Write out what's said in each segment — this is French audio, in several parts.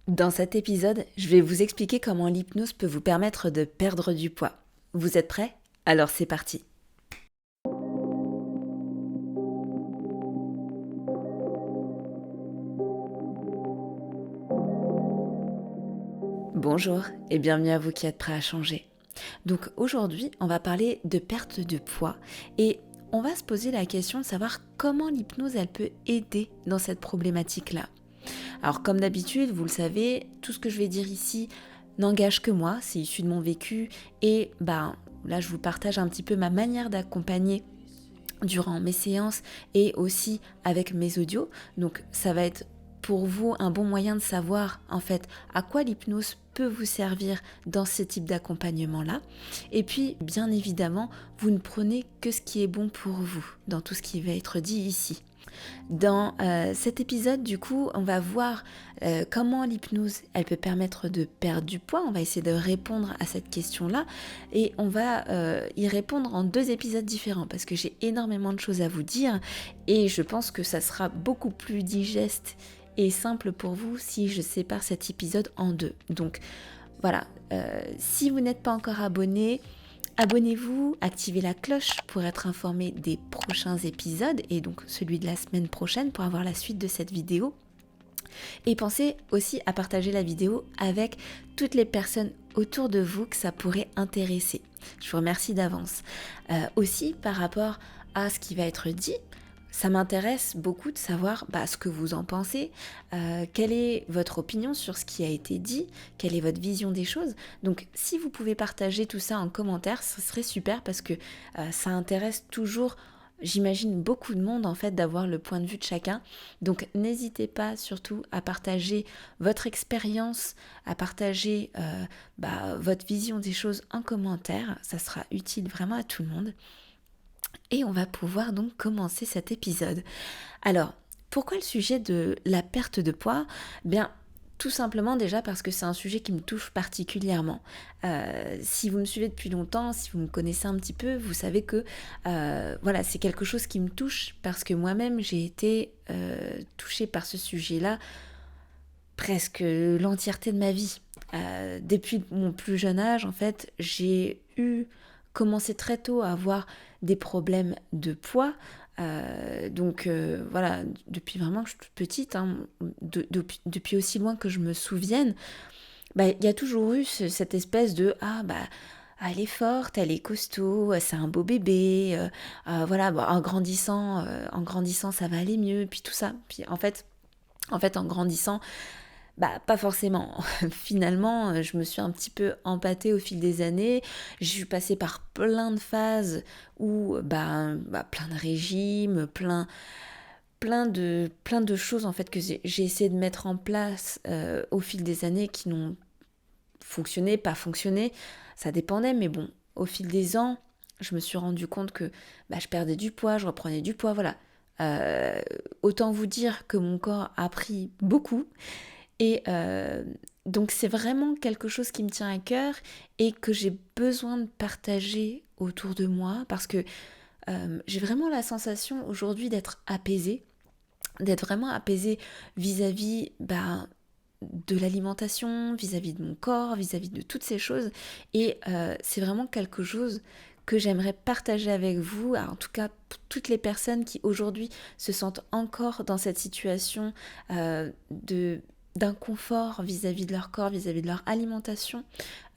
Dans cet épisode, je vais vous expliquer comment l'hypnose peut vous permettre de perdre du poids. Vous êtes prêts? Alors c'est parti. Bonjour et bienvenue à vous qui êtes prêts à changer. Donc aujourd'hui, on va parler de perte de poids et on va se poser la question de savoir comment l'hypnose elle peut aider dans cette problématique-là. Alors comme d'habitude, vous le savez, tout ce que je vais dire ici n'engage que moi, c'est issu de mon vécu et là je vous partage un petit peu ma manière d'accompagner durant mes séances et aussi avec mes audios. Donc ça va être pour vous un bon moyen de savoir en fait à quoi l'hypnose peut vous servir dans ce type d'accompagnement-là. Et puis bien évidemment, vous ne prenez que ce qui est bon pour vous dans tout ce qui va être dit ici. Dans cet épisode, du coup, on va voir comment l'hypnose, elle peut permettre de perdre du poids. On va essayer de répondre à cette question-là et on va y répondre en 2 épisodes différents parce que j'ai énormément de choses à vous dire et je pense que ça sera beaucoup plus digeste et simple pour vous si je sépare cet épisode en 2. Donc voilà, si vous n'êtes pas encore abonné, abonnez-vous, activez la cloche pour être informé des prochains épisodes et donc celui de la semaine prochaine pour avoir la suite de cette vidéo. Et pensez aussi à partager la vidéo avec toutes les personnes autour de vous que ça pourrait intéresser. Je vous remercie d'avance. Aussi par rapport à ce qui va être dit, ça m'intéresse beaucoup de savoir ce que vous en pensez, quelle est votre opinion sur ce qui a été dit, quelle est votre vision des choses. Donc si vous pouvez partager tout ça en commentaire, ce serait super parce que ça intéresse toujours, j'imagine, beaucoup de monde en fait d'avoir le point de vue de chacun. Donc n'hésitez pas surtout à partager votre expérience, à partager votre vision des choses en commentaire. Ça sera utile vraiment à tout le monde. Et on va pouvoir donc commencer cet épisode. Alors, pourquoi le sujet de la perte de poids ? Bien, tout simplement déjà parce que c'est un sujet qui me touche particulièrement. Si vous me suivez depuis longtemps, si vous me connaissez un petit peu, vous savez que c'est quelque chose qui me touche parce que moi-même j'ai été touchée par ce sujet-là presque l'entièreté de ma vie. Depuis mon plus jeune âge, en fait, j'ai commencé très tôt à avoir des problèmes de poids. Depuis vraiment que je suis toute petite, depuis aussi loin que je me souvienne, il y a toujours eu cette espèce de elle est forte, elle est costaud, c'est un beau bébé, en grandissant ça va aller mieux, puis tout ça. Puis en grandissant, pas forcément. Finalement, je me suis un petit peu empâtée au fil des années. J'ai suis passée par plein de phases où, plein de régimes, plein de choses en fait que j'ai essayé de mettre en place au fil des années qui n'ont fonctionné, pas fonctionné. Ça dépendait, mais bon, au fil des ans, je me suis rendu compte que je perdais du poids, je reprenais du poids, voilà. Autant vous dire que mon corps a pris beaucoup. Et donc c'est vraiment quelque chose qui me tient à cœur et que j'ai besoin de partager autour de moi parce que j'ai vraiment la sensation aujourd'hui d'être vraiment apaisée vis-à-vis de l'alimentation, vis-à-vis de mon corps, vis-à-vis de toutes ces choses. Et c'est vraiment quelque chose que j'aimerais partager avec vous, en tout cas pour toutes les personnes qui aujourd'hui se sentent encore dans cette situation d'inconfort vis-à-vis de leur corps, vis-à-vis de leur alimentation.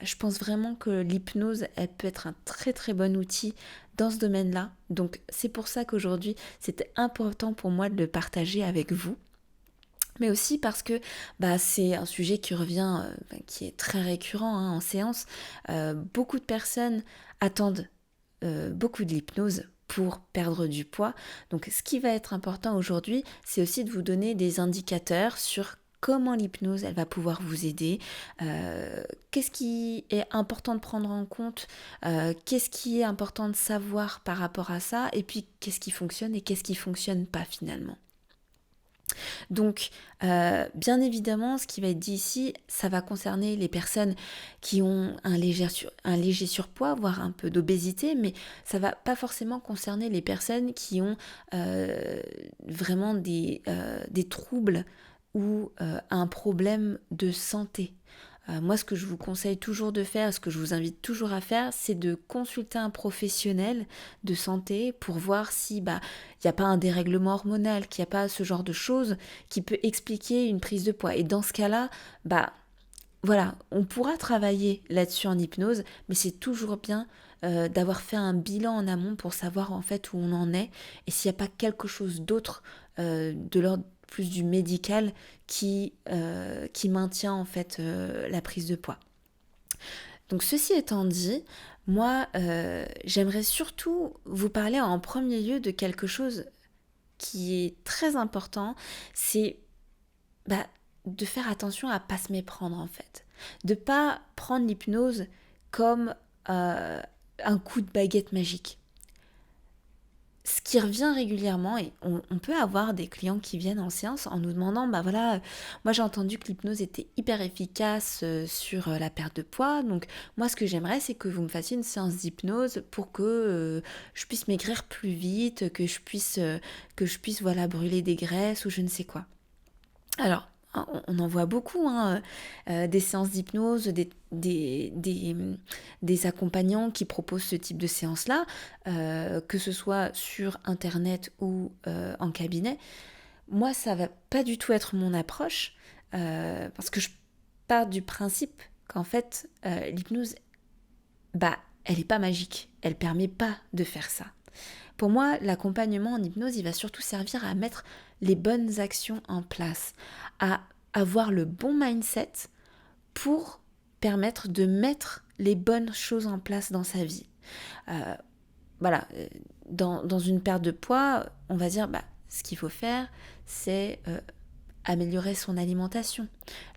Je pense vraiment que l'hypnose, elle peut être un très très bon outil dans ce domaine-là. Donc c'est pour ça qu'aujourd'hui, c'était important pour moi de le partager avec vous. Mais aussi parce que c'est un sujet qui revient, qui est très récurrent en séance. Beaucoup de personnes attendent beaucoup de l'hypnose pour perdre du poids. Donc ce qui va être important aujourd'hui, c'est aussi de vous donner des indicateurs sur comment l'hypnose, elle va pouvoir vous aider, qu'est-ce qui est important de prendre en compte, qu'est-ce qui est important de savoir par rapport à ça, et puis qu'est-ce qui fonctionne et qu'est-ce qui fonctionne pas finalement. Donc, bien évidemment, ce qui va être dit ici, ça va concerner les personnes qui ont un léger surpoids, voire un peu d'obésité, mais ça va pas forcément concerner les personnes qui ont vraiment des troubles ou un problème de santé. Moi, ce que je vous conseille toujours de faire, ce que je vous invite toujours à faire, c'est de consulter un professionnel de santé pour voir si il n'y a pas un dérèglement hormonal, qu'il n'y a pas ce genre de choses qui peut expliquer une prise de poids. Et dans ce cas-là, voilà, on pourra travailler là-dessus en hypnose, mais c'est toujours bien d'avoir fait un bilan en amont pour savoir en fait où on en est et s'il n'y a pas quelque chose d'autre de l'ordre plus du médical qui maintient en fait la prise de poids. Donc ceci étant dit, moi j'aimerais surtout vous parler en premier lieu de quelque chose qui est très important, c'est de faire attention à ne pas se méprendre en fait. De ne pas prendre l'hypnose comme un coup de baguette magique. Ce qui revient régulièrement, et on peut avoir des clients qui viennent en séance en nous demandant, moi j'ai entendu que l'hypnose était hyper efficace sur la perte de poids, donc moi ce que j'aimerais c'est que vous me fassiez une séance d'hypnose pour que je puisse maigrir plus vite, que je puisse brûler des graisses ou je ne sais quoi. Alors, on en voit beaucoup, des séances d'hypnose, des accompagnants qui proposent ce type de séance-là, que ce soit sur Internet ou en cabinet. Moi, ça va pas du tout être mon approche, parce que je pars du principe qu'en fait, l'hypnose, elle n'est pas magique, elle permet pas de faire ça. Pour moi, l'accompagnement en hypnose, il va surtout servir à mettre les bonnes actions en place, à avoir le bon mindset pour permettre de mettre les bonnes choses en place dans sa vie. Dans une perte de poids, on va dire, ce qu'il faut faire, c'est améliorer son alimentation,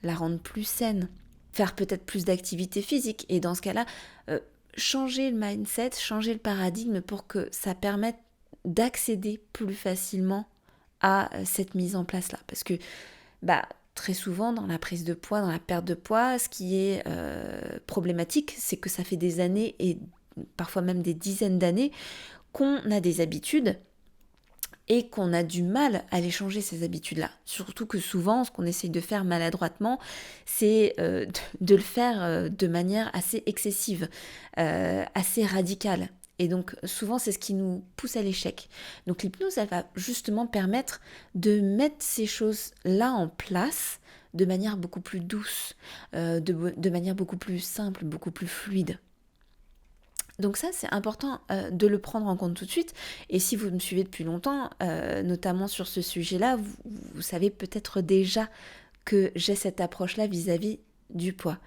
la rendre plus saine, faire peut-être plus d'activité physique, et dans ce cas-là, changer le mindset, changer le paradigme pour que ça permette d'accéder plus facilement à cette mise en place-là. Parce que très souvent dans la prise de poids, dans la perte de poids, ce qui est problématique, c'est que ça fait des années et parfois même des dizaines d'années qu'on a des habitudes et qu'on a du mal à les changer, ces habitudes-là. Surtout que souvent, ce qu'on essaye de faire maladroitement, c'est de le faire de manière assez excessive, assez radicale. Et donc souvent, c'est ce qui nous pousse à l'échec. Donc l'hypnose, elle va justement permettre de mettre ces choses-là en place de manière beaucoup plus douce, de manière beaucoup plus simple, beaucoup plus fluide. Donc ça, c'est important de le prendre en compte tout de suite. Et si vous me suivez depuis longtemps, notamment sur ce sujet-là, vous savez peut-être déjà que j'ai cette approche-là vis-à-vis du poids.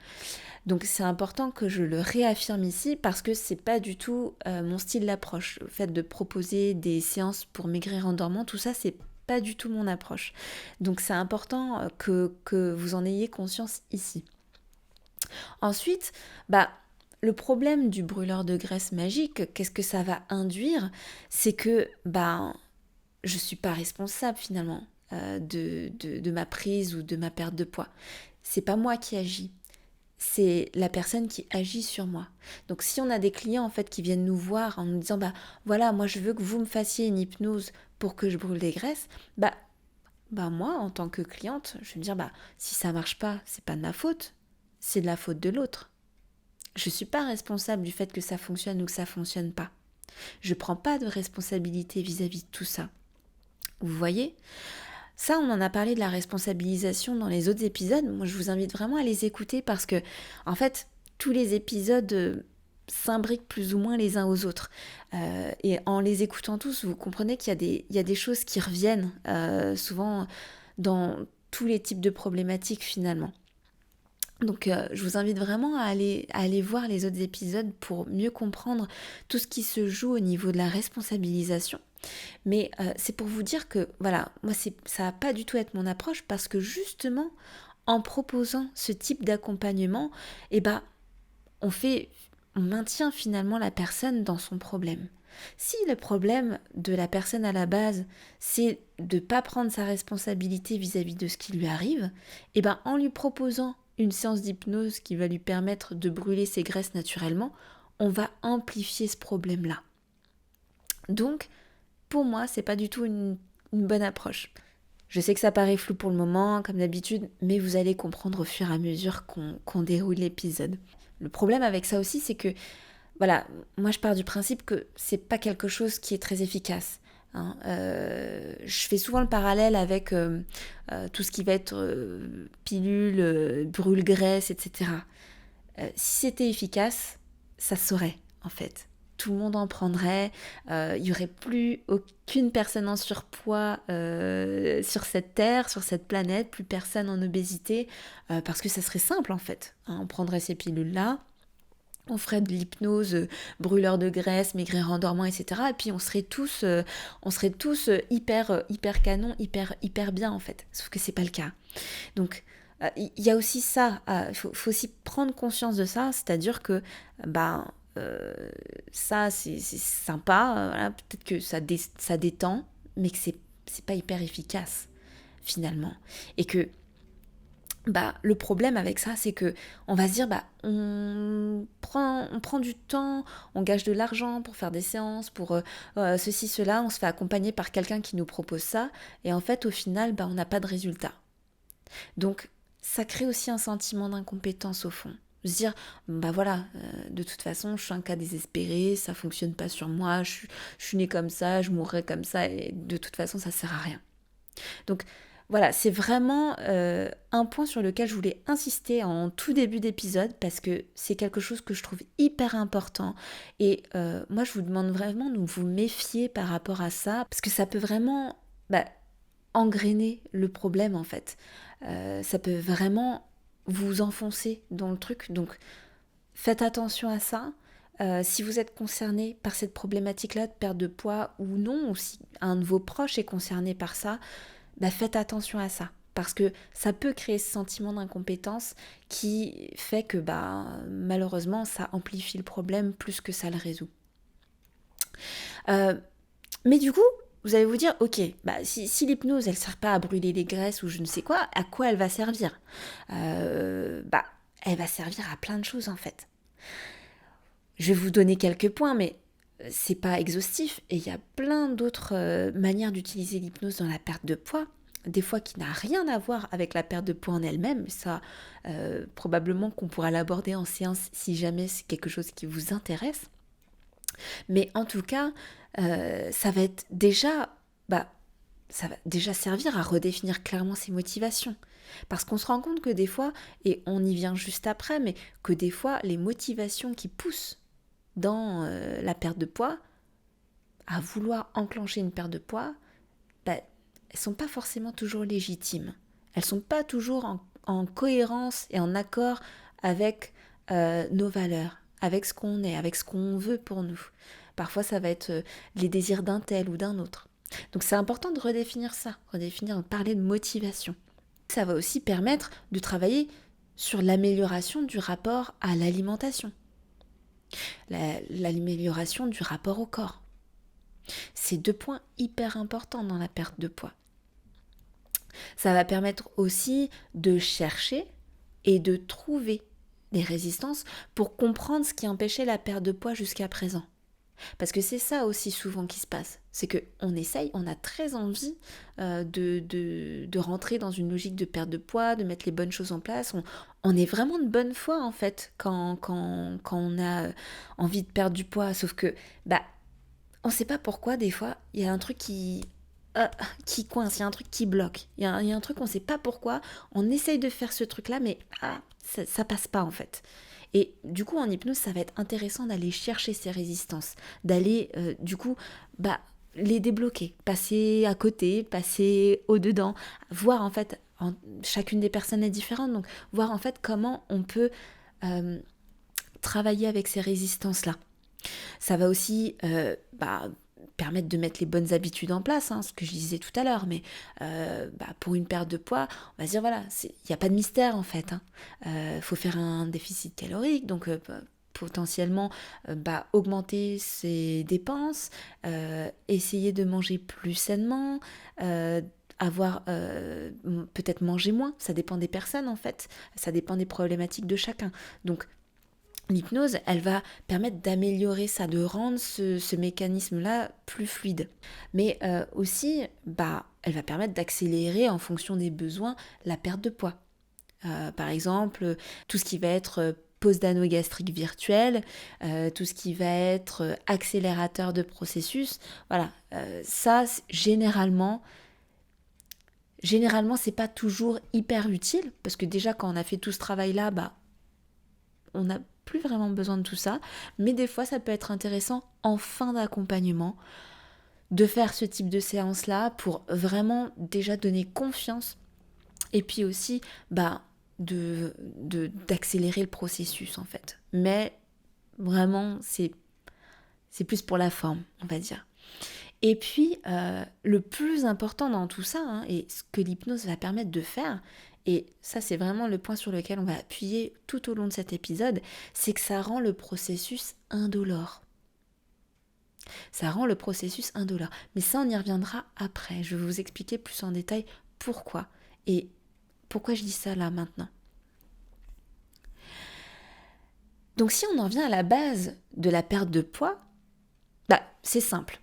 Donc c'est important que je le réaffirme ici parce que c'est pas du tout mon style d'approche. Le fait de proposer des séances pour maigrir en dormant, tout ça, c'est pas du tout mon approche. Donc c'est important que vous en ayez conscience ici. Ensuite, le problème du brûleur de graisse magique, qu'est-ce que ça va induire? C'est que je ne suis pas responsable finalement de ma prise ou de ma perte de poids. C'est pas moi qui agis, c'est la personne qui agit sur moi. Donc si on a des clients en fait qui viennent nous voir en nous disant voilà, moi je veux que vous me fassiez une hypnose pour que je brûle des graisses, moi en tant que cliente, je vais me dire si ça marche pas, c'est pas de ma faute, c'est de la faute de l'autre. Je ne suis pas responsable du fait que ça fonctionne ou que ça ne fonctionne pas. Je ne prends pas de responsabilité vis-à-vis de tout ça. Vous voyez ? Ça, on en a parlé de la responsabilisation dans les autres épisodes. Moi, je vous invite vraiment à les écouter parce que, en fait, tous les épisodes s'imbriquent plus ou moins les uns aux autres. Et en les écoutant tous, vous comprenez qu'il y a des choses qui reviennent souvent dans tous les types de problématiques finalement. Donc je vous invite vraiment à aller voir les autres épisodes pour mieux comprendre tout ce qui se joue au niveau de la responsabilisation. Mais c'est pour vous dire que voilà, moi ça va pas du tout être mon approche parce que justement en proposant ce type d'accompagnement, on maintient finalement la personne dans son problème. Si le problème de la personne à la base, c'est de ne pas prendre sa responsabilité vis-à-vis de ce qui lui arrive, en lui proposant une séance d'hypnose qui va lui permettre de brûler ses graisses naturellement, on va amplifier ce problème-là. Donc, pour moi, c'est pas du tout une bonne approche. Je sais que ça paraît flou pour le moment, comme d'habitude, mais vous allez comprendre au fur et à mesure qu'on déroule l'épisode. Le problème avec ça aussi, c'est que, voilà, moi je pars du principe que c'est pas quelque chose qui est très efficace. Hein. Je fais souvent le parallèle avec tout ce qui va être pilule, brûle-graisse, etc. Si c'était efficace, ça se saurait en fait. Tout le monde en prendrait, il n'y aurait plus aucune personne en surpoids sur cette terre, sur cette planète, plus personne en obésité, parce que ça serait simple en fait. Hein, on prendrait ces pilules-là, on ferait de l'hypnose, brûleur de graisse, maigrir en dormant, etc. Et puis on serait tous hyper canon, hyper bien en fait. Sauf que c'est pas le cas. Donc il y a aussi ça, il faut aussi prendre conscience de ça, c'est-à-dire que bah, ça c'est sympa, voilà, peut-être que ça détend, mais que c'est pas hyper efficace finalement. Et que bah, le problème avec ça, c'est que on va se dire, bah, on prend du temps, on gage de l'argent pour faire des séances, pour ceci, cela, on se fait accompagner par quelqu'un qui nous propose ça, et en fait, au final, bah, on n'a pas de résultat. Donc, ça crée aussi un sentiment d'incompétence au fond. Se dire, bah voilà, de toute façon, je suis un cas désespéré, ça fonctionne pas sur moi, je suis née comme ça, je mourrai comme ça, et de toute façon, ça sert à rien. Donc, voilà, c'est vraiment un point sur lequel je voulais insister en tout début d'épisode parce que c'est quelque chose que je trouve hyper important et moi je vous demande vraiment de vous méfier par rapport à ça parce que ça peut vraiment engrainer le problème en fait. Ça peut vraiment vous enfoncer dans le truc, donc faites attention à ça. Si vous êtes concerné par cette problématique-là de perte de poids ou non, ou si un de vos proches est concerné par ça, faites attention à ça. Parce que ça peut créer ce sentiment d'incompétence qui fait que malheureusement ça amplifie le problème plus que ça le résout. Mais du coup, vous allez vous dire, ok, si l'hypnose elle sert pas à brûler les graisses ou je ne sais quoi, à quoi elle va servir Elle va servir à plein de choses en fait. Je vais vous donner quelques points, mais c'est pas exhaustif et il y a plein d'autres manières d'utiliser l'hypnose dans la perte de poids. Des fois qui n'a rien à voir avec la perte de poids en elle-même, ça probablement qu'on pourra l'aborder en séance si jamais c'est quelque chose qui vous intéresse. Mais en tout cas, ça va être ça va déjà servir à redéfinir clairement ses motivations. Parce qu'on se rend compte que des fois, et on y vient juste après, mais que des fois, les motivations qui poussent dans la perte de poids, à vouloir enclencher une perte de poids, elles sont pas forcément toujours légitimes. Elles sont pas toujours en cohérence et en accord avec nos valeurs, avec ce qu'on est, avec ce qu'on veut pour nous. Parfois, ça va être les désirs d'un tel ou d'un autre. Donc, c'est important de redéfinir ça, de parler de motivation. Ça va aussi permettre de travailler sur l'amélioration du rapport à l'alimentation, l'amélioration du rapport au corps. C'est 2 points hyper importants dans la perte de poids. Ça va permettre aussi de chercher et de trouver des résistances pour comprendre ce qui empêchait la perte de poids jusqu'à présent. Parce que c'est ça aussi souvent qui se passe. C'est qu'on essaye, on a très envie de rentrer dans une logique de perte de poids, de mettre les bonnes choses en place. On est vraiment de bonne foi en fait quand on a envie de perdre du poids. Sauf que on ne sait pas pourquoi des fois il y a un truc qui coince, il y a un truc qui bloque. Il y a un truc on ne sait pas pourquoi. On essaye de faire ce truc-là mais ça passe pas en fait. Et du coup, en hypnose, ça va être intéressant d'aller chercher ces résistances, d'aller, les débloquer, passer à côté, passer au-dedans, voir en fait, chacune des personnes est différente, donc voir en fait comment on peut travailler avec ces résistances-là. Ça va aussi permettre de mettre les bonnes habitudes en place, ce que je disais tout à l'heure, mais pour une perte de poids, on va se dire voilà, il n'y a pas de mystère en fait. Faut faire un déficit calorique, donc potentiellement augmenter ses dépenses, essayer de manger plus sainement, peut-être manger moins, ça dépend des personnes en fait, ça dépend des problématiques de chacun. Donc l'hypnose, elle va permettre d'améliorer ça, de rendre ce mécanisme-là plus fluide. Mais aussi, elle va permettre d'accélérer en fonction des besoins la perte de poids. Par exemple, tout ce qui va être pose d'anneau gastrique virtuel, tout ce qui va être accélérateur de processus, voilà, ça généralement c'est pas toujours hyper utile, parce que déjà quand on a fait tout ce travail-là, on n'a plus vraiment besoin de tout ça, mais des fois ça peut être intéressant en fin d'accompagnement de faire ce type de séance-là pour vraiment déjà donner confiance et puis aussi d'accélérer le processus en fait. Mais vraiment c'est plus pour la forme, on va dire. Et puis le plus important dans tout ça, et ce que l'hypnose va permettre de faire, et ça c'est vraiment le point sur lequel on va appuyer tout au long de cet épisode, c'est que ça rend le processus indolore. Ça rend le processus indolore. Mais ça, on y reviendra après. Je vais vous expliquer plus en détail pourquoi. Et pourquoi je dis ça là maintenant. Donc si on en vient à la base de la perte de poids, c'est simple.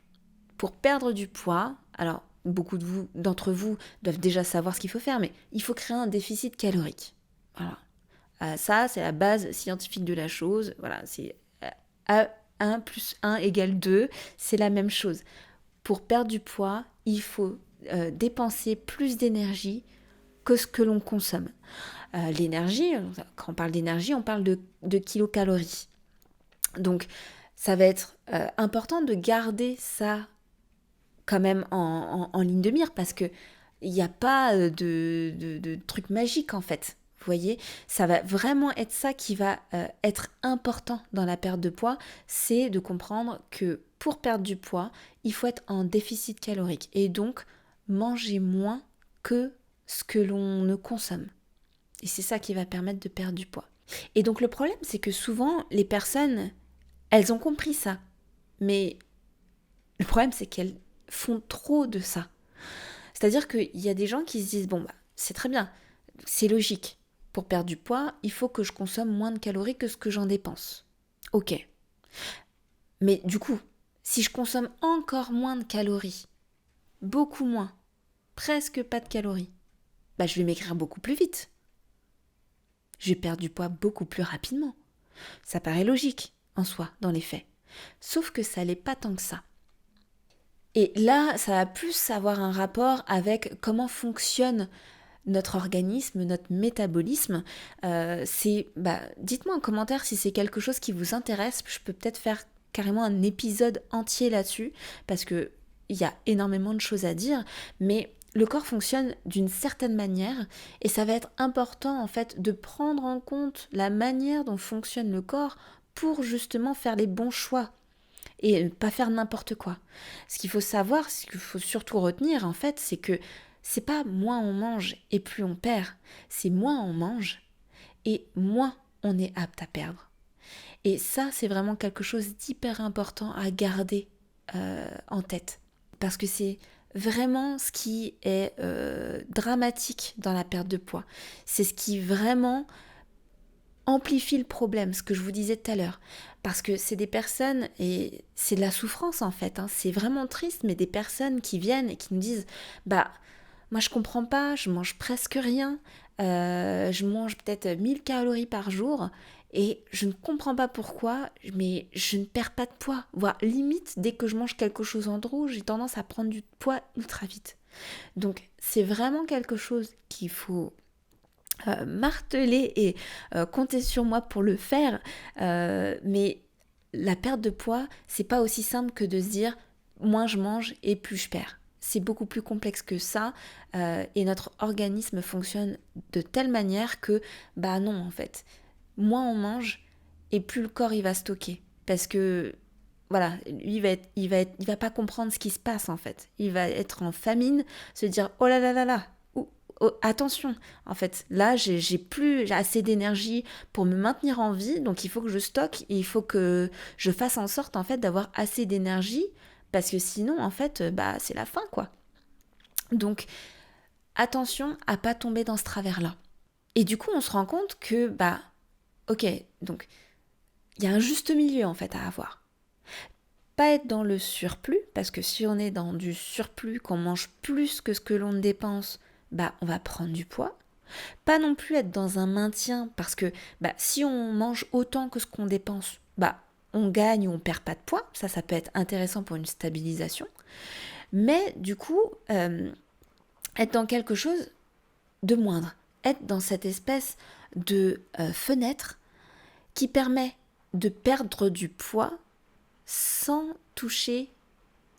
Pour perdre du poids, alors beaucoup d'entre vous doivent déjà savoir ce qu'il faut faire, mais il faut créer un déficit calorique. Voilà. Ça, c'est la base scientifique de la chose. Voilà, c'est 1 plus 1 égale 2, c'est la même chose. Pour perdre du poids, il faut dépenser plus d'énergie que ce que l'on consomme. L'énergie, quand on parle d'énergie, on parle de kilocalories. Donc, ça va être important de garder ça quand même en ligne de mire, parce qu'il n'y a pas de truc magique en fait. Vous voyez, ça va vraiment être ça qui va être important dans la perte de poids, c'est de comprendre que pour perdre du poids, il faut être en déficit calorique et donc manger moins que ce que l'on ne consomme. Et c'est ça qui va permettre de perdre du poids. Et donc le problème, c'est que souvent, les personnes, elles ont compris ça. Mais le problème, c'est qu'elles font trop de ça. C'est-à-dire qu'il y a des gens qui se disent, c'est très bien, c'est logique. Pour perdre du poids, il faut que je consomme moins de calories que ce que j'en dépense. Ok. Mais du coup, si je consomme encore moins de calories, beaucoup moins, presque pas de calories, je vais maigrir beaucoup plus vite. Je vais perdre du poids beaucoup plus rapidement. Ça paraît logique, en soi, dans les faits. Sauf que ça l'est pas tant que ça. Et là, ça va plus avoir un rapport avec comment fonctionne notre organisme, notre métabolisme. Dites-moi en commentaire si c'est quelque chose qui vous intéresse. Je peux peut-être faire carrément un épisode entier là-dessus, parce qu'il y a énormément de choses à dire, mais le corps fonctionne d'une certaine manière, et ça va être important en fait de prendre en compte la manière dont fonctionne le corps pour justement faire les bons choix et ne pas faire n'importe quoi. Ce qu'il faut savoir, ce qu'il faut surtout retenir en fait, c'est que c'est pas moins on mange et plus on perd, c'est moins on mange et moins on est apte à perdre. Et ça, c'est vraiment quelque chose d'hyper important à garder en tête, parce que c'est vraiment ce qui est dramatique dans la perte de poids. C'est ce qui vraiment amplifie le problème, ce que je vous disais tout à l'heure. Parce que c'est des personnes, et c'est de la souffrance en fait, c'est vraiment triste, mais des personnes qui viennent et qui nous disent moi je comprends pas, je mange presque rien, je mange peut-être 1000 calories par jour et je ne comprends pas pourquoi, mais je ne perds pas de poids. Voire limite, dès que je mange quelque chose en trop, j'ai tendance à prendre du poids ultra vite. Donc c'est vraiment quelque chose qu'il faut marteler et compter sur moi pour le faire, mais la perte de poids, c'est pas aussi simple que de se dire moins je mange et plus je perds. C'est beaucoup plus complexe que ça, et notre organisme fonctionne de telle manière que non en fait, moins on mange et plus le corps il va stocker, parce que voilà, lui il va pas comprendre ce qui se passe en fait. Il va être en famine, se dire oh là là là là, oh, attention, en fait, là, j'ai assez d'énergie pour me maintenir en vie, donc il faut que je stocke et il faut que je fasse en sorte, en fait, d'avoir assez d'énergie, parce que sinon, en fait, c'est la fin, quoi. Donc, attention à pas tomber dans ce travers-là. Et du coup, on se rend compte que, ok, donc, il y a un juste milieu, en fait, à avoir. pas être dans le surplus, parce que si on est dans du surplus, qu'on mange plus que ce que l'on dépense, on va prendre du poids. Pas non plus être dans un maintien, parce que si on mange autant que ce qu'on dépense, on gagne ou on perd pas de poids. Ça peut être intéressant pour une stabilisation. Mais du coup, être dans quelque chose de moindre, être dans cette espèce de fenêtre qui permet de perdre du poids sans toucher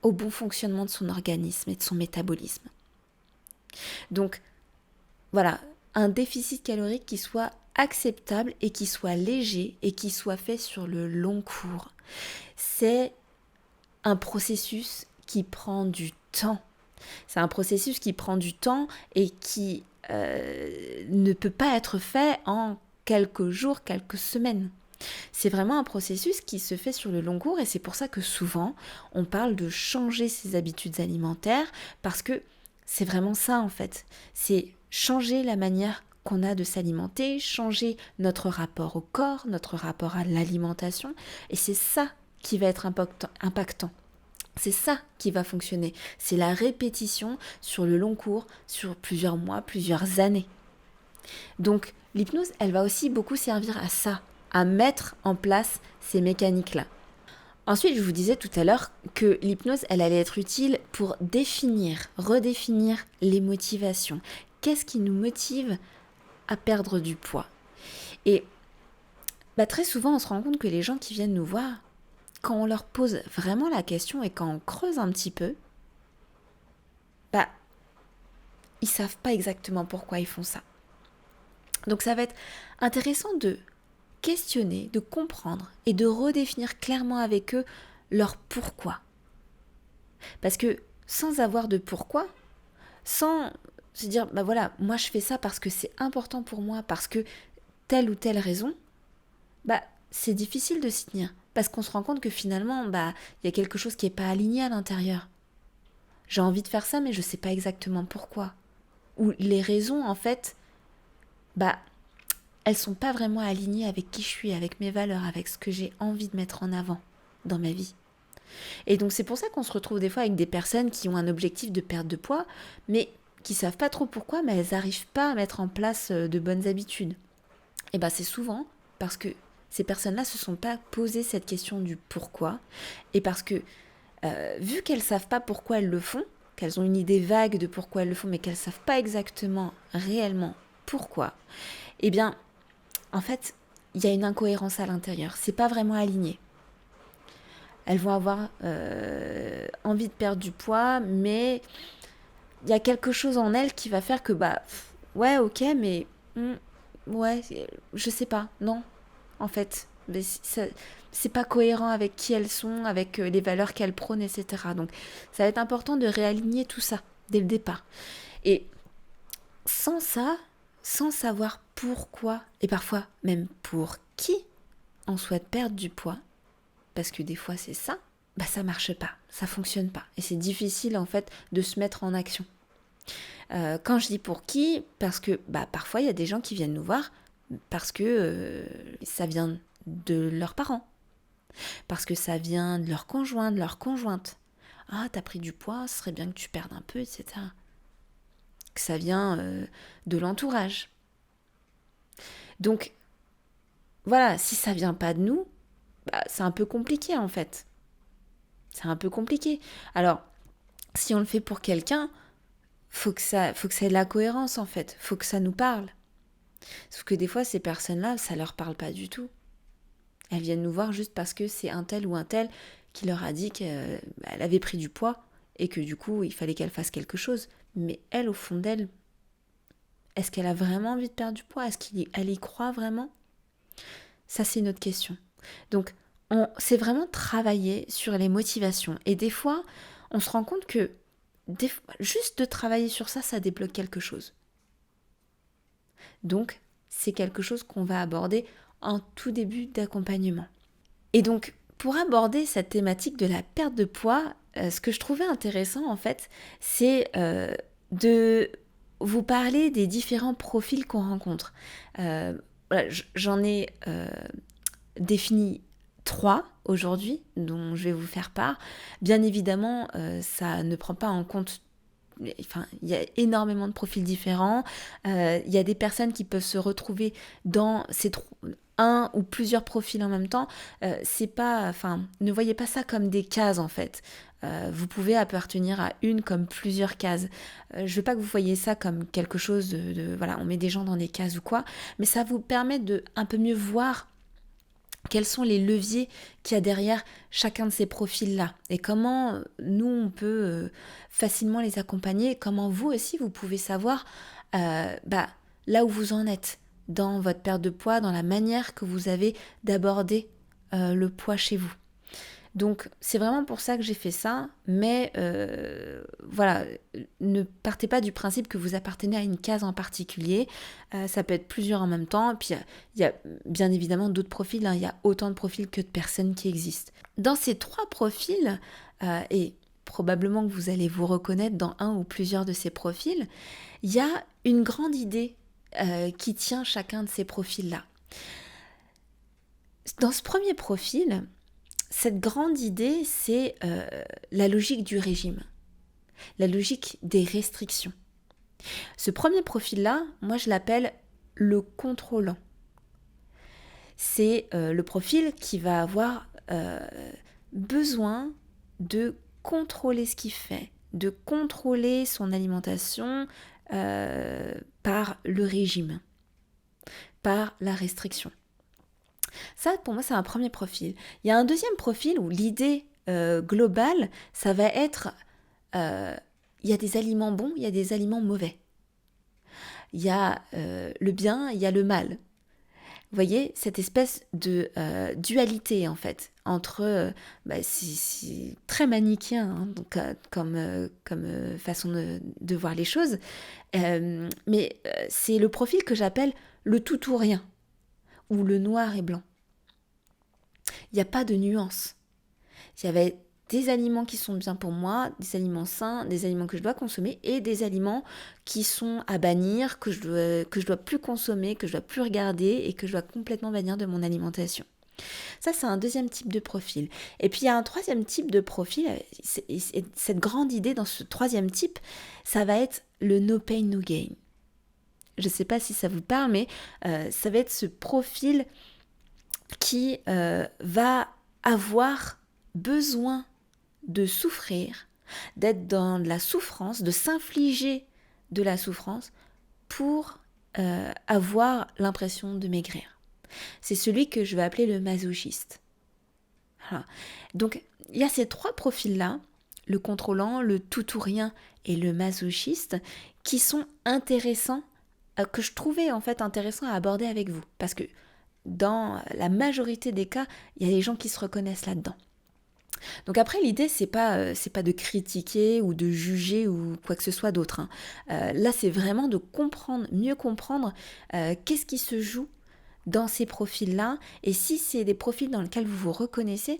au bon fonctionnement de son organisme et de son métabolisme. Donc, voilà, un déficit calorique qui soit acceptable et qui soit léger et qui soit fait sur le long cours. C'est un processus qui prend du temps. C'est un processus qui prend du temps et qui ne peut pas être fait en quelques jours, quelques semaines. C'est vraiment un processus qui se fait sur le long cours et c'est pour ça que souvent on parle de changer ses habitudes alimentaires parce que c'est vraiment ça en fait. C'est changer la manière qu'on a de s'alimenter, changer notre rapport au corps, notre rapport à l'alimentation et c'est ça qui va être impactant. C'est ça qui va fonctionner. C'est la répétition sur le long cours, sur plusieurs mois, plusieurs années. Donc l'hypnose, elle va aussi beaucoup servir à ça, à mettre en place ces mécaniques-là. Ensuite, je vous disais tout à l'heure que l'hypnose, elle allait être utile pour redéfinir les motivations. Qu'est-ce qui nous motive à perdre du poids ? Et très souvent, on se rend compte que les gens qui viennent nous voir, quand on leur pose vraiment la question et quand on creuse un petit peu, ils savent pas exactement pourquoi ils font ça. Donc ça va être intéressant de questionner, de comprendre et de redéfinir clairement avec eux leur pourquoi. Parce que sans avoir de pourquoi, sans se dire, voilà, moi je fais ça parce que c'est important pour moi, parce que telle ou telle raison, c'est difficile de s'y tenir. Parce qu'on se rend compte que finalement, y a quelque chose qui n'est pas aligné à l'intérieur. J'ai envie de faire ça, mais je ne sais pas exactement pourquoi. Ou les raisons, en fait, elles sont pas vraiment alignées avec qui je suis, avec mes valeurs, avec ce que j'ai envie de mettre en avant dans ma vie. Et donc c'est pour ça qu'on se retrouve des fois avec des personnes qui ont un objectif de perte de poids, mais qui savent pas trop pourquoi, mais elles n'arrivent pas à mettre en place de bonnes habitudes. Et c'est souvent parce que ces personnes-là se sont pas posé cette question du pourquoi, et parce que vu qu'elles savent pas pourquoi elles le font, qu'elles ont une idée vague de pourquoi elles le font, mais qu'elles savent pas exactement réellement pourquoi, en fait, il y a une incohérence à l'intérieur. C'est pas vraiment aligné. Elles vont avoir envie de perdre du poids, mais il y a quelque chose en elles qui va faire que ouais, ok, mais ouais, je sais pas, non, en fait, mais c'est pas cohérent avec qui elles sont, avec les valeurs qu'elles prônent, etc. Donc, ça va être important de réaligner tout ça dès le départ. Et sans ça, sans savoir pourquoi, et parfois même pour qui on souhaite perdre du poids, parce que des fois c'est ça, ça marche pas, ça fonctionne pas. Et c'est difficile en fait de se mettre en action. Quand je dis pour qui, parce que parfois il y a des gens qui viennent nous voir parce que ça vient de leurs parents, parce que ça vient de leur conjoint, de leur conjointe. Ah, t'as pris du poids, ce serait bien que tu perdes un peu, etc. Que ça vient de l'entourage. Donc, voilà, si ça vient pas de nous, c'est un peu compliqué en fait. C'est un peu compliqué. Alors, si on le fait pour quelqu'un, faut que ça ait de la cohérence en fait. Faut que ça nous parle. Sauf que des fois, ces personnes-là, ça leur parle pas du tout. Elles viennent nous voir juste parce que c'est un tel ou un tel qui leur a dit qu'elle avait pris du poids et que du coup, il fallait qu'elle fasse quelque chose. Mais elle, au fond d'elle, est-ce qu'elle a vraiment envie de perdre du poids ? Est-ce qu'elle y croit vraiment ? Ça, c'est une autre question. Donc, c'est vraiment travailler sur les motivations. Et des fois, on se rend compte que juste de travailler sur ça, ça débloque quelque chose. Donc, c'est quelque chose qu'on va aborder en tout début d'accompagnement. Et donc, pour aborder cette thématique de la perte de poids, ce que je trouvais intéressant, en fait, c'est de vous parler des différents profils qu'on rencontre. Voilà, j'en ai défini 3 aujourd'hui dont je vais vous faire part. Bien évidemment, ça ne prend pas en compte. Enfin, il y a énormément de profils différents. Il y a des personnes qui peuvent se retrouver dans un ou plusieurs profils en même temps. C'est pas, enfin, ne voyez pas ça comme des cases en fait. Vous pouvez appartenir à une comme plusieurs cases. Je veux pas que vous voyez ça comme quelque chose voilà, on met des gens dans des cases ou quoi, mais ça vous permet de un peu mieux voir quels sont les leviers qu'il y a derrière chacun de ces profils-là et comment nous, on peut facilement les accompagner, comment vous aussi, vous pouvez savoir là où vous en êtes dans votre perte de poids, dans la manière que vous avez d'aborder le poids chez vous. Donc c'est vraiment pour ça que j'ai fait ça, mais voilà, ne partez pas du principe que vous appartenez à une case en particulier, ça peut être plusieurs en même temps, puis il y a bien évidemment d'autres profils, hein, il y a autant de profils que de personnes qui existent. Dans ces 3 profils, et probablement que vous allez vous reconnaître dans un ou plusieurs de ces profils, il y a une grande idée qui tient chacun de ces profils-là. Dans ce premier profil, cette grande idée, c'est la logique du régime, la logique des restrictions. Ce premier profil-là, moi je l'appelle le contrôlant. C'est le profil qui va avoir besoin de contrôler ce qu'il fait, de contrôler son alimentation par le régime, par la restriction. Ça, pour moi, c'est un premier profil. Il y a un deuxième profil où l'idée globale, ça va être, il y a des aliments bons, il y a des aliments mauvais. Il y a le bien, il y a le mal. Vous voyez, cette espèce de dualité, en fait, entre, c'est très manichéen, hein, donc, comme façon de voir les choses, mais c'est le profil que j'appelle le tout ou rien, ou le noir et blanc. Il n'y a pas de nuance. Il y avait des aliments qui sont bien pour moi, des aliments sains, des aliments que je dois consommer et des aliments qui sont à bannir, que je dois plus consommer, que je dois plus regarder et que je dois complètement bannir de mon alimentation. Ça, c'est un deuxième type de profil. Et puis, il y a un troisième type de profil. Cette grande idée dans ce troisième type, ça va être le no pain, no gain. Je ne sais pas si ça vous parle, mais ça va être ce profil qui va avoir besoin de souffrir, d'être dans la souffrance, de s'infliger de la souffrance pour avoir l'impression de maigrir. C'est celui que je vais appeler le masochiste. Voilà. Donc, il y a ces 3 profils-là, le contrôlant, le tout ou rien et le masochiste, qui sont intéressants, que je trouvais en fait intéressants à aborder avec vous. Parce que dans la majorité des cas, il y a des gens qui se reconnaissent là-dedans. Donc après, l'idée, c'est pas de critiquer ou de juger ou quoi que ce soit d'autre, hein. Là, c'est vraiment de comprendre, mieux comprendre qu'est-ce qui se joue dans ces profils-là, et si c'est des profils dans lesquels vous vous reconnaissez,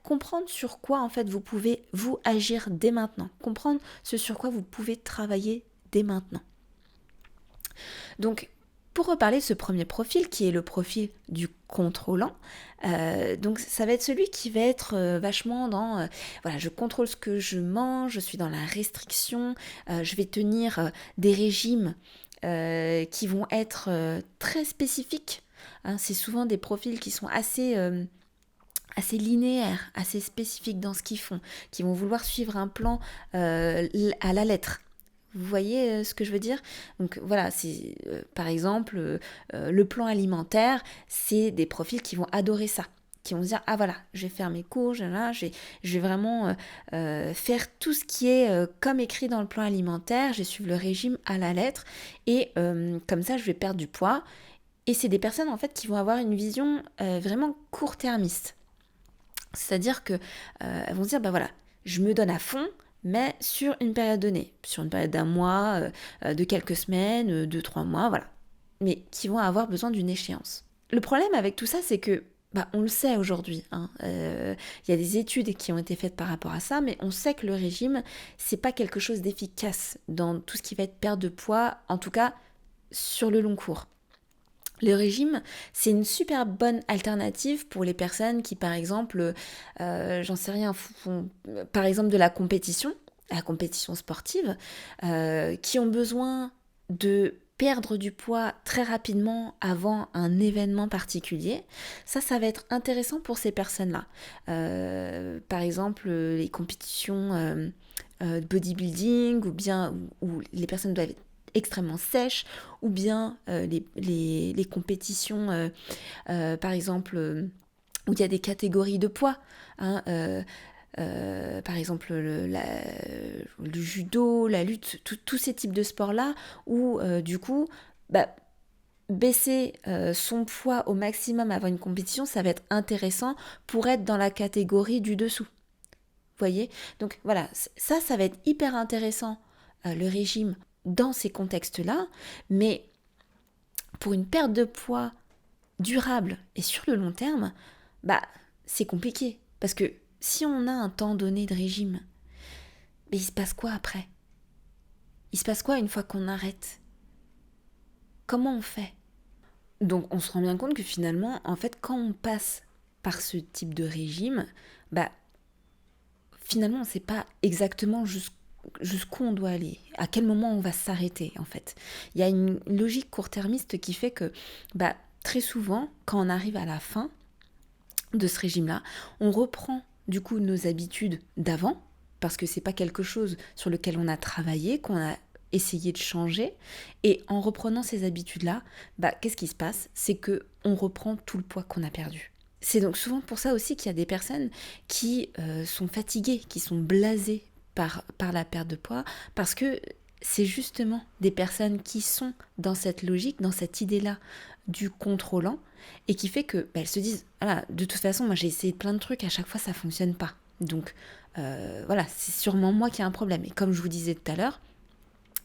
comprendre sur quoi en fait vous pouvez vous agir dès maintenant, comprendre ce sur quoi vous pouvez travailler dès maintenant. Donc, pour reparler de ce premier profil, qui est le profil du contrôlant, donc ça va être celui qui va être vachement dans, voilà, je contrôle ce que je mange, je suis dans la restriction, je vais tenir des régimes qui vont être très spécifiques. Hein, c'est souvent des profils qui sont assez linéaires, assez spécifiques dans ce qu'ils font, qui vont vouloir suivre un plan à la lettre. Vous voyez ce que je veux dire? Donc voilà, c'est par exemple le plan alimentaire, c'est des profils qui vont adorer ça, qui vont se dire ah voilà, je vais faire mes courses, je vais vraiment faire tout ce qui est comme écrit dans le plan alimentaire, je vais suivre le régime à la lettre et comme ça je vais perdre du poids. Et c'est des personnes en fait qui vont avoir une vision vraiment court-termiste. C'est-à-dire que elles vont se dire voilà, je me donne à fond, mais sur une période donnée, sur une période d'un mois, de quelques semaines, 2-3 mois, voilà. Mais qui vont avoir besoin d'une échéance. Le problème avec tout ça, c'est que, on le sait aujourd'hui, hein, y a des études qui ont été faites par rapport à ça, mais on sait que le régime, c'est pas quelque chose d'efficace dans tout ce qui va être perte de poids, en tout cas sur le long cours. Le régime, c'est une super bonne alternative pour les personnes qui, par exemple, j'en sais rien, font par exemple de la compétition sportive, qui ont besoin de perdre du poids très rapidement avant un événement particulier. Ça va être intéressant pour ces personnes-là. Par exemple, les compétitions de bodybuilding ou bien où les personnes doivent être extrêmement sèches, ou bien les compétitions, par exemple, où il y a des catégories de poids, hein, par exemple le judo, la lutte, tous ces types de sports-là, où du coup, baisser son poids au maximum avant une compétition, ça va être intéressant pour être dans la catégorie du dessous. Vous voyez ? Donc voilà, ça va être hyper intéressant, le régime, dans ces contextes-là, mais pour une perte de poids durable et sur le long terme, c'est compliqué. Parce que si on a un temps donné de régime, il se passe quoi après ? Il se passe quoi une fois qu'on arrête ? Comment on fait ? Donc on se rend bien compte que finalement, en fait, quand on passe par ce type de régime, finalement, on ne sait pas exactement jusqu'où on doit aller, à quel moment on va s'arrêter en fait. Il y a une logique court-termiste qui fait que très souvent, quand on arrive à la fin de ce régime-là, on reprend du coup nos habitudes d'avant, parce que c'est pas quelque chose sur lequel on a travaillé, qu'on a essayé de changer, et en reprenant ces habitudes-là, qu'est-ce qui se passe ? C'est que on reprend tout le poids qu'on a perdu. C'est donc souvent pour ça aussi qu'il y a des personnes qui sont fatiguées, qui sont blasées par la perte de poids, parce que c'est justement des personnes qui sont dans cette logique, dans cette idée-là du contrôlant, et qui fait que elles se disent, voilà, de toute façon, moi j'ai essayé plein de trucs, à chaque fois ça fonctionne pas. Donc voilà, c'est sûrement moi qui ai un problème. Et comme je vous disais tout à l'heure,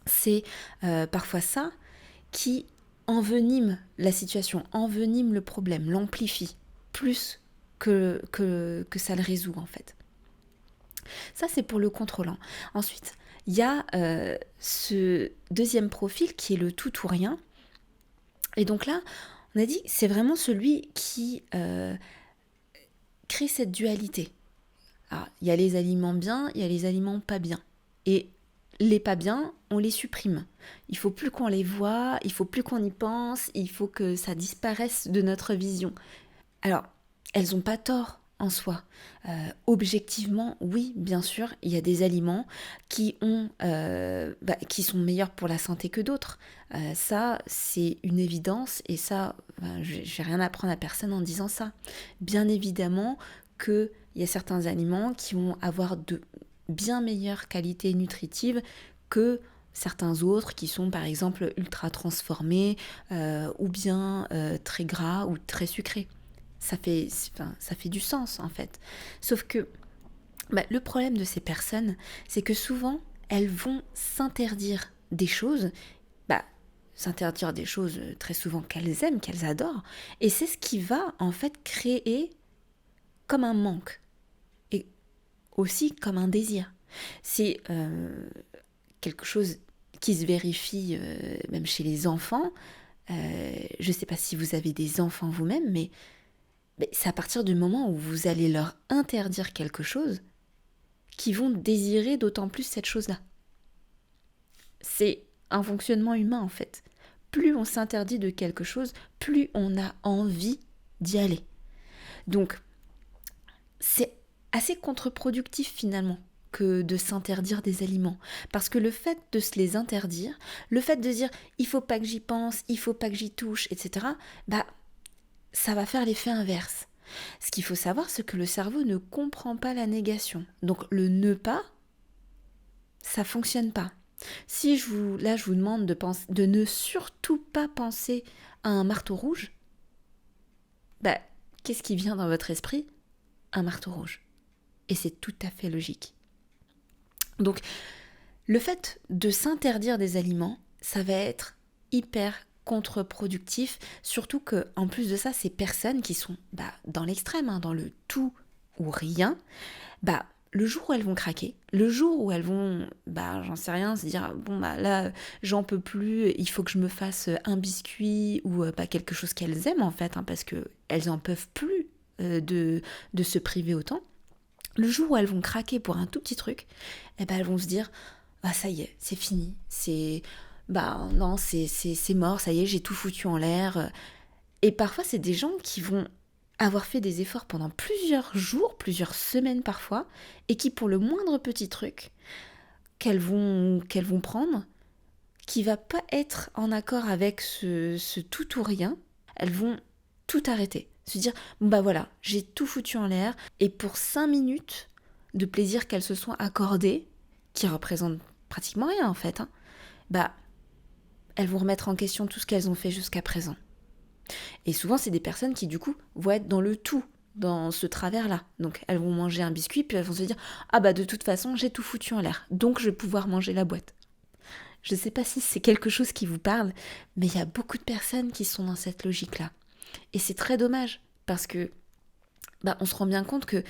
c'est parfois ça qui envenime la situation, envenime le problème, l'amplifie, plus que ça le résout en fait. Ça, c'est pour le contrôlant. Ensuite, il y a ce deuxième profil qui est le tout ou rien. Et donc là, on a dit, c'est vraiment celui qui crée cette dualité. Alors, il y a les aliments bien, il y a les aliments pas bien. Et les pas bien, on les supprime. Il faut plus qu'on les voit, il faut plus qu'on y pense, il faut que ça disparaisse de notre vision. Alors, elles n'ont pas tort en soi. Objectivement, oui, bien sûr, il y a des aliments qui sont meilleurs pour la santé que d'autres. Ça, c'est une évidence, et ça, je vais rien apprendre à personne en disant ça. Bien évidemment qu'il y a certains aliments qui vont avoir de bien meilleures qualités nutritives que certains autres qui sont par exemple ultra transformés ou bien très gras ou très sucrés. Ça fait du sens en fait. Sauf que le problème de ces personnes, c'est que souvent, elles vont s'interdire des choses, s'interdire des choses très souvent qu'elles aiment, qu'elles adorent, et c'est ce qui va en fait créer comme un manque, et aussi comme un désir. C'est quelque chose qui se vérifie même chez les enfants. Je ne sais pas si vous avez des enfants vous-même, mais c'est à partir du moment où vous allez leur interdire quelque chose qu'ils vont désirer d'autant plus cette chose-là. C'est un fonctionnement humain en fait. Plus on s'interdit de quelque chose, plus on a envie d'y aller. Donc, c'est assez contre-productif finalement que de s'interdire des aliments. Parce que le fait de se les interdire, le fait de dire « il faut pas que j'y pense, il faut pas que j'y touche », etc., ça va faire l'effet inverse. Ce qu'il faut savoir, c'est que le cerveau ne comprend pas la négation. Donc le ne pas, ça fonctionne pas. Si je vous demande de ne surtout pas penser à un marteau rouge, qu'est-ce qui vient dans votre esprit ? Un marteau rouge. Et c'est tout à fait logique. Donc, le fait de s'interdire des aliments, ça va être hyper contre-productif, surtout que en plus de ça, ces personnes qui sont dans l'extrême, dans le tout ou rien, le jour où elles vont craquer, le jour où elles vont, j'en sais rien, se dire, bon, là, j'en peux plus, il faut que je me fasse un biscuit ou quelque chose qu'elles aiment en fait, hein, parce qu'elles en peuvent plus de se priver autant. Le jour où elles vont craquer pour un tout petit truc, elles vont se dire, ah ça y est, c'est fini, non, c'est mort, ça y est, j'ai tout foutu en l'air. Et parfois, c'est des gens qui vont avoir fait des efforts pendant plusieurs jours, plusieurs semaines parfois, et qui, pour le moindre petit truc qu'elles vont prendre, qui va pas être en accord avec ce tout ou rien, elles vont tout arrêter. Se dire, voilà, j'ai tout foutu en l'air, et pour 5 minutes de plaisir qu'elles se sont accordées, qui représentent pratiquement rien en fait, hein, elles vont remettre en question tout ce qu'elles ont fait jusqu'à présent. Et souvent, c'est des personnes qui, du coup, vont être dans le tout, dans ce travers-là. Donc, elles vont manger un biscuit, puis elles vont se dire « Ah de toute façon, j'ai tout foutu en l'air, donc je vais pouvoir manger la boîte. » Je ne sais pas si c'est quelque chose qui vous parle, mais il y a beaucoup de personnes qui sont dans cette logique-là. Et c'est très dommage, parce que on se rend bien compte qu'il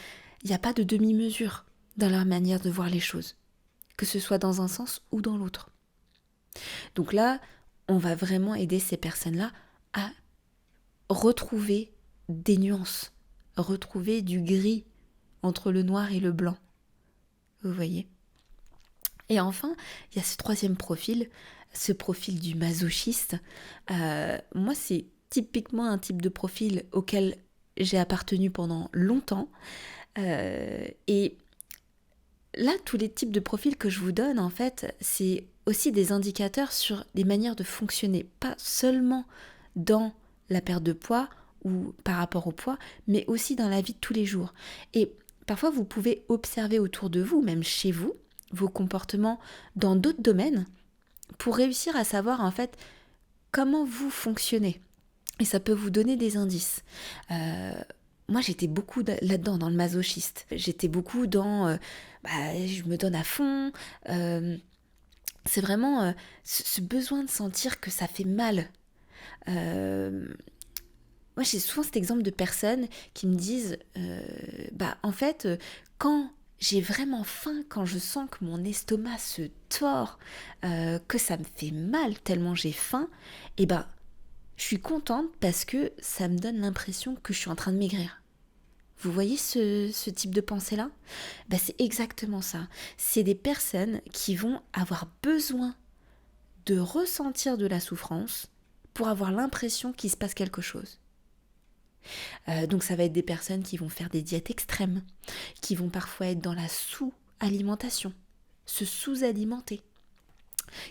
n'y a pas de demi-mesure dans leur manière de voir les choses, que ce soit dans un sens ou dans l'autre. Donc là, on va vraiment aider ces personnes-là à retrouver des nuances, retrouver du gris entre le noir et le blanc. Vous voyez ? Et enfin, il y a ce troisième profil, ce profil du masochiste. Moi, c'est typiquement un type de profil auquel j'ai appartenu pendant longtemps. Et là, tous les types de profils que je vous donne, en fait, c'est aussi des indicateurs sur les manières de fonctionner, pas seulement dans la perte de poids ou par rapport au poids, mais aussi dans la vie de tous les jours. Et parfois, vous pouvez observer autour de vous, même chez vous, vos comportements dans d'autres domaines pour réussir à savoir en fait comment vous fonctionnez. Et ça peut vous donner des indices. Moi, j'étais beaucoup là-dedans, dans le masochiste. J'étais beaucoup dans je me donne à fond. C'est vraiment ce besoin de sentir que ça fait mal. Moi, j'ai souvent cet exemple de personnes qui me disent en fait, quand j'ai vraiment faim, quand je sens que mon estomac se tord, que ça me fait mal tellement j'ai faim, je suis contente parce que ça me donne l'impression que je suis en train de maigrir. Vous voyez ce type de pensée-là ? C'est exactement ça. C'est des personnes qui vont avoir besoin de ressentir de la souffrance pour avoir l'impression qu'il se passe quelque chose. Donc ça va être des personnes qui vont faire des diètes extrêmes, qui vont parfois être dans la sous-alimentation, se sous-alimenter,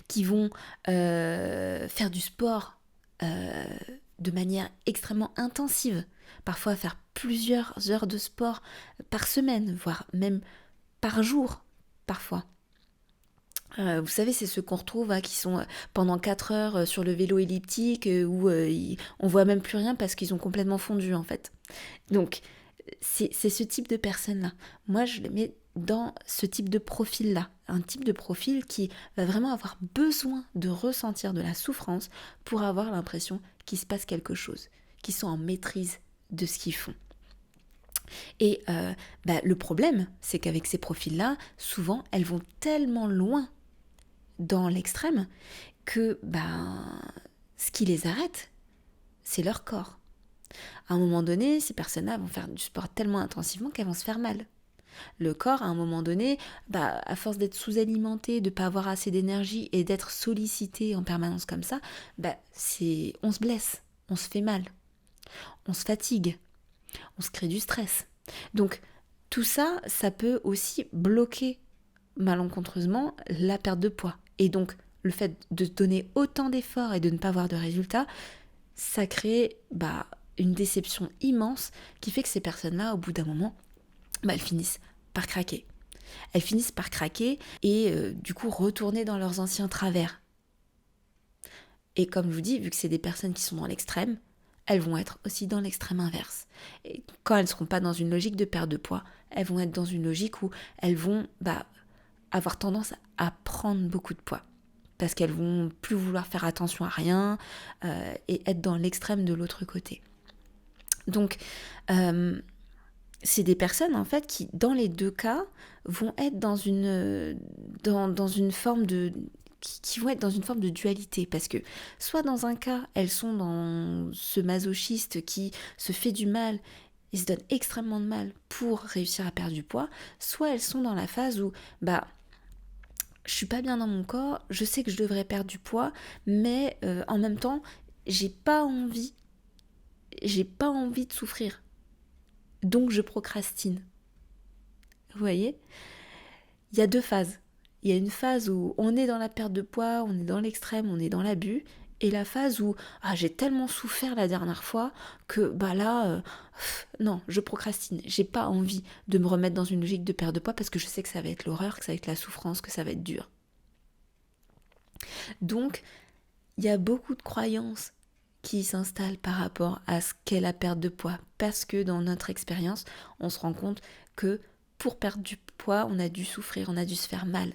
qui vont faire du sport de manière extrêmement intensive, parfois faire plusieurs heures de sport par semaine, voire même par jour, parfois. Vous savez, c'est ceux qu'on retrouve qui sont pendant 4 heures sur le vélo elliptique où on voit même plus rien parce qu'ils ont complètement fondu en fait. Donc, c'est ce type de personnes-là. Moi, je les mets dans ce type de profil-là. Un type de profil qui va vraiment avoir besoin de ressentir de la souffrance pour avoir l'impression qu'il se passe quelque chose, qu'ils sont en maîtrise de ce qu'ils font. Et le problème, c'est qu'avec ces profils-là, souvent, elles vont tellement loin dans l'extrême que ce qui les arrête, c'est leur corps. À un moment donné, ces personnes-là vont faire du sport tellement intensivement qu'elles vont se faire mal. Le corps, à un moment donné, à force d'être sous-alimenté, de ne pas avoir assez d'énergie et d'être sollicité en permanence comme ça, on se blesse, on se fait mal, on se fatigue, on se crée du stress. Donc tout ça, ça peut aussi bloquer malencontreusement la perte de poids. Et donc le fait de donner autant d'efforts et de ne pas avoir de résultats, ça crée une déception immense qui fait que ces personnes-là, au bout d'un moment, elles finissent par craquer. Elles finissent par craquer et du coup retourner dans leurs anciens travers. Et comme je vous dis, vu que c'est des personnes qui sont dans l'extrême, elles vont être aussi dans l'extrême inverse. Et quand elles ne seront pas dans une logique de perte de poids, elles vont être dans une logique où elles vont avoir tendance à prendre beaucoup de poids. Parce qu'elles vont plus vouloir faire attention à rien et être dans l'extrême de l'autre côté. Donc, c'est des personnes en fait qui, dans les deux cas, vont être dans une forme de qui vont être dans une forme de dualité, parce que soit dans un cas elles sont dans ce masochiste qui se fait du mal et se donne extrêmement de mal pour réussir à perdre du poids, soit elles sont dans la phase où je suis pas bien dans mon corps, je sais que je devrais perdre du poids, mais en même temps j'ai pas envie de souffrir, donc je procrastine. Vous voyez, il y a deux phases. Il y a une phase où on est dans la perte de poids, on est dans l'extrême, on est dans l'abus, et la phase où j'ai tellement souffert la dernière fois que non, je procrastine. J'ai pas envie de me remettre dans une logique de perte de poids parce que je sais que ça va être l'horreur, que ça va être la souffrance, que ça va être dur. Donc, il y a beaucoup de croyances qui s'installent par rapport à ce qu'est la perte de poids, parce que dans notre expérience, on se rend compte que pour perdre du poids, on a dû souffrir, on a dû se faire mal.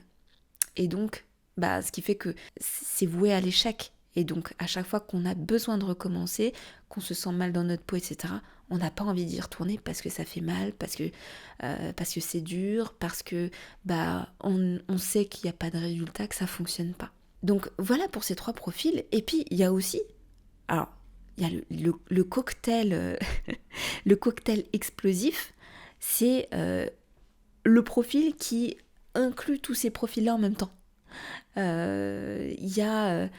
Et donc, ce qui fait que c'est voué à l'échec. Et donc, à chaque fois qu'on a besoin de recommencer, qu'on se sent mal dans notre peau, etc., on n'a pas envie d'y retourner parce que ça fait mal, parce que c'est dur, parce que on sait qu'il n'y a pas de résultat, que ça ne fonctionne pas. Donc, voilà pour ces trois profils. Et puis, il y a aussi, alors, il y a le cocktail, le cocktail explosif, c'est le profil qui inclut tous ces profils-là en même temps. Il y a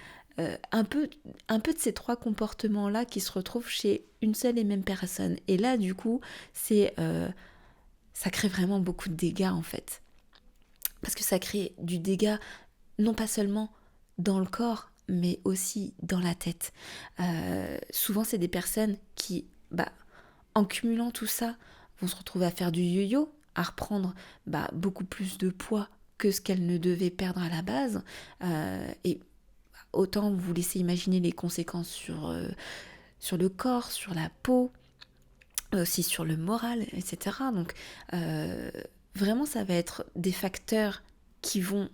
un peu de ces trois comportements-là qui se retrouvent chez une seule et même personne. Et là, du coup, ça crée vraiment beaucoup de dégâts, en fait. Parce que ça crée du dégât, non pas seulement dans le corps, mais aussi dans la tête. Souvent, c'est des personnes qui, en cumulant tout ça, vont se retrouver à faire du yo-yo, à reprendre beaucoup plus de poids que ce qu'elles ne devaient perdre à la base. Et autant vous laisser imaginer les conséquences sur le corps, sur la peau, aussi sur le moral, etc. Donc vraiment, ça va être des facteurs qui vont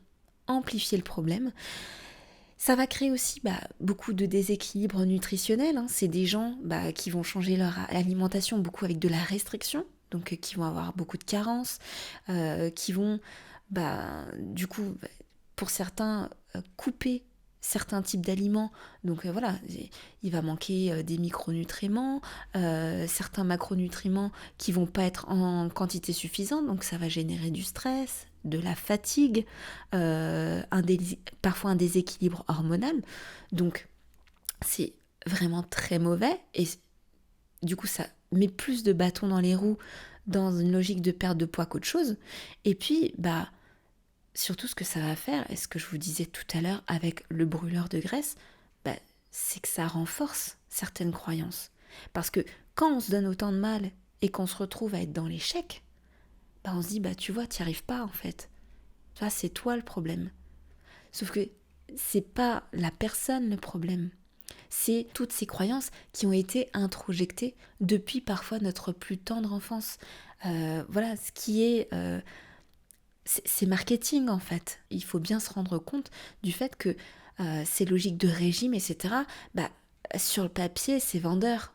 amplifier le problème. Ça va créer aussi beaucoup de déséquilibre nutritionnel. Hein. C'est des gens qui vont changer leur alimentation beaucoup avec de la restriction, donc qui vont avoir beaucoup de carences, qui vont, du coup, pour certains, couper certains types d'aliments. Donc voilà, il va manquer des micronutriments, certains macronutriments qui vont pas être en quantité suffisante, donc ça va générer du stress, de la fatigue, parfois un déséquilibre hormonal. Donc c'est vraiment très mauvais et du coup ça met plus de bâtons dans les roues dans une logique de perte de poids qu'autre chose. Et puis surtout ce que ça va faire, et ce que je vous disais tout à l'heure avec le brûleur de graisse, c'est que ça renforce certaines croyances. Parce que quand on se donne autant de mal et qu'on se retrouve à être dans l'échec, on se dit, tu vois, t'y arrives pas en fait. Tu vois, c'est toi le problème. Sauf que c'est pas la personne le problème. C'est toutes ces croyances qui ont été introjectées depuis parfois notre plus tendre enfance. Voilà, ce qui est... c'est marketing en fait. Il faut bien se rendre compte du fait que ces logiques de régime, etc., sur le papier, c'est vendeur.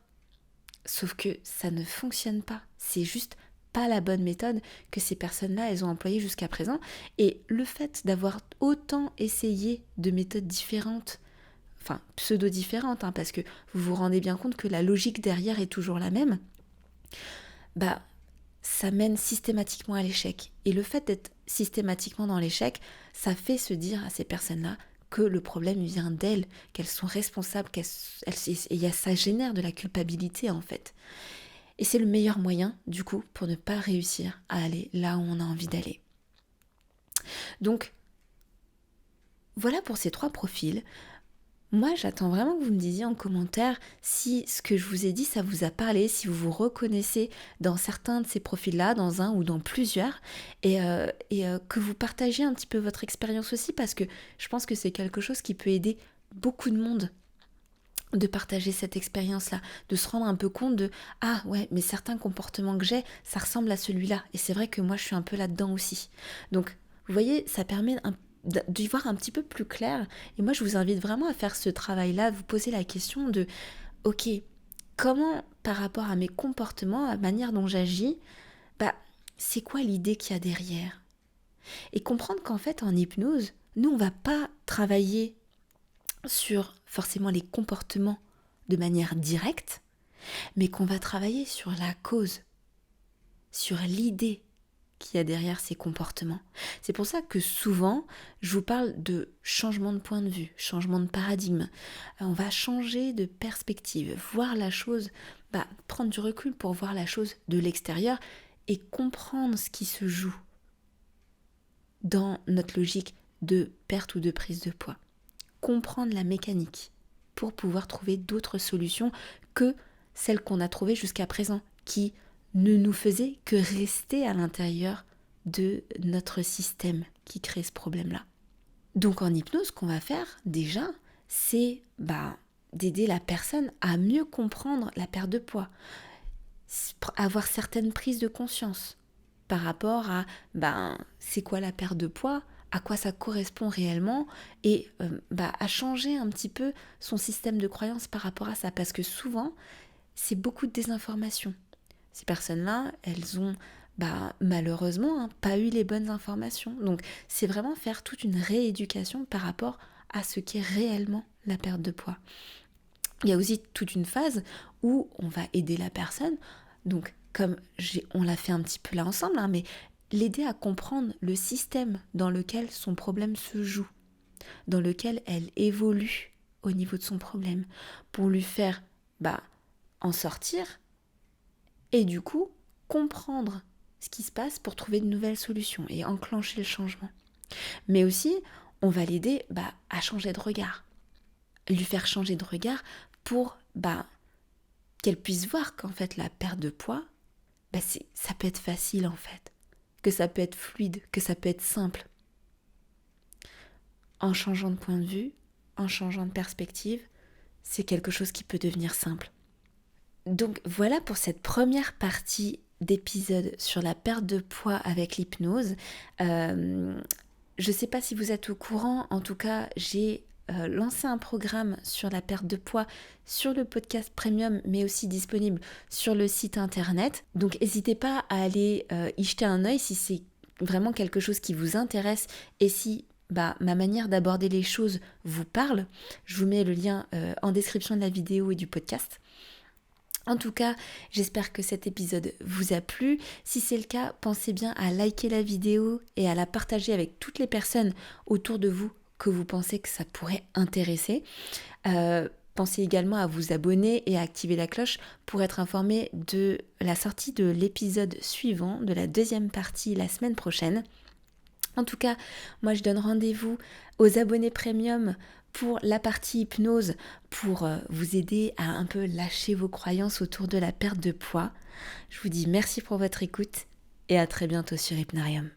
Sauf que ça ne fonctionne pas. C'est juste pas la bonne méthode que ces personnes-là, elles ont employée jusqu'à présent. Et le fait d'avoir autant essayé de méthodes différentes, enfin pseudo-différentes, parce que vous vous rendez bien compte que la logique derrière est toujours la même, ça mène systématiquement à l'échec. Et le fait d'être systématiquement dans l'échec, ça fait se dire à ces personnes-là que le problème vient d'elles, qu'elles sont responsables, ça génère de la culpabilité en fait. Et c'est le meilleur moyen, du coup, pour ne pas réussir à aller là où on a envie d'aller. Donc, voilà pour ces trois profils. Moi, j'attends vraiment que vous me disiez en commentaire si ce que je vous ai dit, ça vous a parlé, si vous vous reconnaissez dans certains de ces profils-là, dans un ou dans plusieurs, et que vous partagiez un petit peu votre expérience aussi, parce que je pense que c'est quelque chose qui peut aider beaucoup de monde de partager cette expérience-là, de se rendre un peu compte de « Ah ouais, mais certains comportements que j'ai, ça ressemble à celui-là. Et c'est vrai que moi, je suis un peu là-dedans aussi. » Donc, vous voyez, ça permet d'y voir un petit peu plus clair. Et moi, je vous invite vraiment à faire ce travail-là, vous poser la question de « Ok, comment par rapport à mes comportements, à la manière dont j'agis, c'est quoi l'idée qu'il y a derrière? Et comprendre qu'en fait, en hypnose, nous, on ne va pas travailler sur forcément les comportements de manière directe, mais qu'on va travailler sur la cause, sur l'idée qu'il y a derrière ces comportements. C'est pour ça que souvent, je vous parle de changement de point de vue, changement de paradigme. On va changer de perspective, voir la chose, prendre du recul pour voir la chose de l'extérieur et comprendre ce qui se joue dans notre logique de perte ou de prise de poids. Comprendre la mécanique pour pouvoir trouver d'autres solutions que celles qu'on a trouvées jusqu'à présent, qui ne nous faisaient que rester à l'intérieur de notre système qui crée ce problème-là. Donc en hypnose, ce qu'on va faire déjà, c'est d'aider la personne à mieux comprendre la perte de poids, avoir certaines prises de conscience par rapport à c'est quoi la perte de poids, à quoi ça correspond réellement et à changer un petit peu son système de croyance par rapport à ça, parce que souvent c'est beaucoup de désinformation. Ces personnes-là, elles ont malheureusement pas eu les bonnes informations. Donc c'est vraiment faire toute une rééducation par rapport à ce qu'est réellement la perte de poids. Il y a aussi toute une phase où on va aider la personne, donc comme on l'a fait un petit peu là ensemble, mais l'aider à comprendre le système dans lequel son problème se joue, dans lequel elle évolue au niveau de son problème, pour lui faire en sortir et du coup comprendre ce qui se passe pour trouver de nouvelles solutions et enclencher le changement. Mais aussi, on va l'aider à changer de regard, lui faire changer de regard pour qu'elle puisse voir qu'en fait la perte de poids, ça peut être facile en fait, que ça peut être fluide, que ça peut être simple. En changeant de point de vue, en changeant de perspective, c'est quelque chose qui peut devenir simple. Donc voilà pour cette première partie d'épisode sur la perte de poids avec l'hypnose. Je ne sais pas si vous êtes au courant, en tout cas j'ai lancé un programme sur la perte de poids sur le podcast premium, mais aussi disponible sur le site internet. Donc n'hésitez pas à aller y jeter un œil si c'est vraiment quelque chose qui vous intéresse et si ma manière d'aborder les choses vous parle. Je vous mets le lien en description de la vidéo et du podcast. En tout cas, j'espère que cet épisode vous a plu. Si c'est le cas, pensez bien à liker la vidéo et à la partager avec toutes les personnes autour de vous que vous pensez que ça pourrait intéresser. Pensez également à vous abonner et à activer la cloche pour être informé de la sortie de l'épisode suivant, de la deuxième partie la semaine prochaine. En tout cas, moi je donne rendez-vous aux abonnés premium pour la partie hypnose, pour vous aider à un peu lâcher vos croyances autour de la perte de poids. Je vous dis merci pour votre écoute et à très bientôt sur Hypnarium.